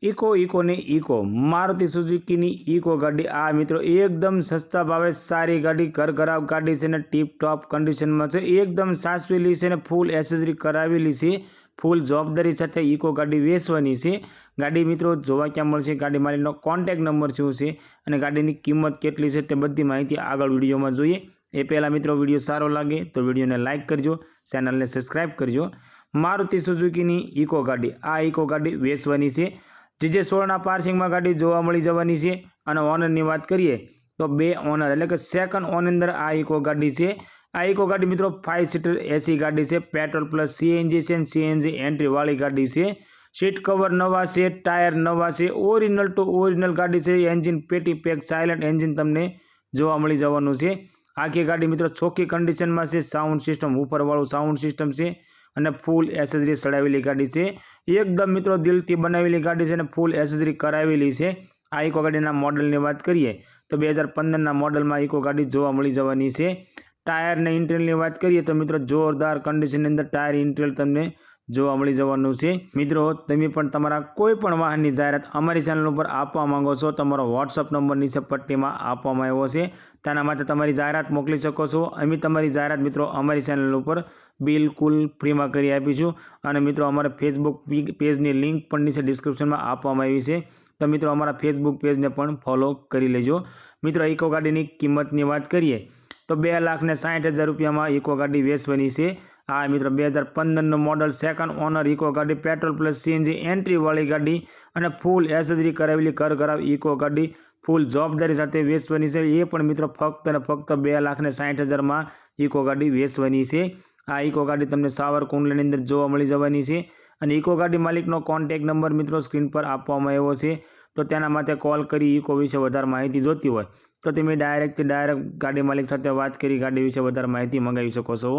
Eco ने eco Maruti Suzuki eco गाड़ी आ मित्रों एकदम सस्ता भावे सारी गाड़ी घर खराब गाड़ी से ने टीप टॉप कंडीशन में छे। एकदम साचवेली छे ने फूल एसेसरी करावेली छे। फूल जवाबदारी साथे इको गाड़ी वेचवानी छे। गाड़ी मित्रों जोवा क्या मळशे, गाड़ी मालिकनो कॉन्टेक्ट नंबर शुं छे अने गाड़ीनी किंमत केटली छे ते बधी माहिती आगळ विडियोमां जोईए। ए पहेला मित्रों विडियो सारो लागे तो विडियोने लाइक करजो, चेनलने सब्सक्राइब करजो। मारुति सुजुकी इको गाड़ी आ इको गाड़ी वेचवानी छे। जे 16 पार्सिंग में गाड़ी जोवा मळी जवानी छे। अने ओनरनी वात करीए तो 2 ओनर एटले के सेकंड ओनर अंदर आ इको गाड़ी छे। आ इको गाड़ी मित्रों 5 सीटर एसी गाड़ी छे। पेट्रोल प्लस सीएनजी छे। सीएनजी एंट्री वाली गाड़ी छे। सीट कवर नवा छे, टायर नवा छे, ओरिजिनल टू ओरिजिनल गाड़ी छे। एंजीन पेटी पेक साइलेंट एंजीन तमने जोवा मळी जवानुं छे। आखी गाड़ी मित्रों चोखी कंडीशन में छे। साउंड सिस्टम ऊपर वाळुं साउंड सिस्टम छे अने फूल एसेसरी चढ़ावेली गाड़ी छे। एकदम मित्रों दिलथी बनावेली गाड़ी छे ने फूल एसेसरी करावेली छे। आ इको गाड़ीना मॉडलनी वात करीए तो 2015 ना मॉडल में इको गाड़ी जोवा मळी जवानी छे। टायर ने इंटेरियरनी वात करीए तो मित्रों जोरदार कंडीशन अंदर टायर इंटेरियर तमने जोवा मळी जवानुं छे। मित्रों तमे पण तमारा कोईपण वाहननी जाहेरात अमारी चेनल पर आपवा मांगो छो, तमारो व्हाट्सएप नंबर नीचे पट्टीमां आपवामां आव्यो छे। तेना माटे तमारी जाहेरात मोकली शको छो। अमे तमारी जाहेरात मित्रों अमारी चेनल पर बिल्कुल फ्री में करी आपीशुं। अने मित्रों अमारा फेसबुक पेजनी लिंक पण नीचे डिस्क्रिप्शन में आपवामां आवी छे। तो मित्रों अमारा फेसबुक पेज ने पण फॉलो करी लेजो। मित्रों इको गाड़ीनी किंमतनी वात करीए तो 2,60,000 रुपया में इको गाड़ी वेचवानी छे। आ मित्रों 2015 मॉडल सेकंड ओनर इको गाड़ी पेट्रोल प्लस सीएनजी एंट्री वाली गाड़ी अने फूल एसेसरी करावेली घर खराब इको गाड़ी फूल जवाबदारी साथे वेचवानी छे। ये पण मित्रों फक्त ने फक्त 2,60,000 में इको गाड़ी वेचवानी छे। आ इको गाड़ी तमने सावरकुंडलानी अंदर जोवा मळी जवानी छे। अने इको गाड़ी मालिकनो कॉन्टेक्ट नंबर मित्रों स्क्रीन पर आपवामां आव्यो छे। तो तेना माटे कॉल करी इको विषे वधारे माहिती जोती होय तो तमे डायरेक्ट गाड़ी मालिक साथे वात करी गाड़ी विषे वधारे माहिती मंगावी शको छो।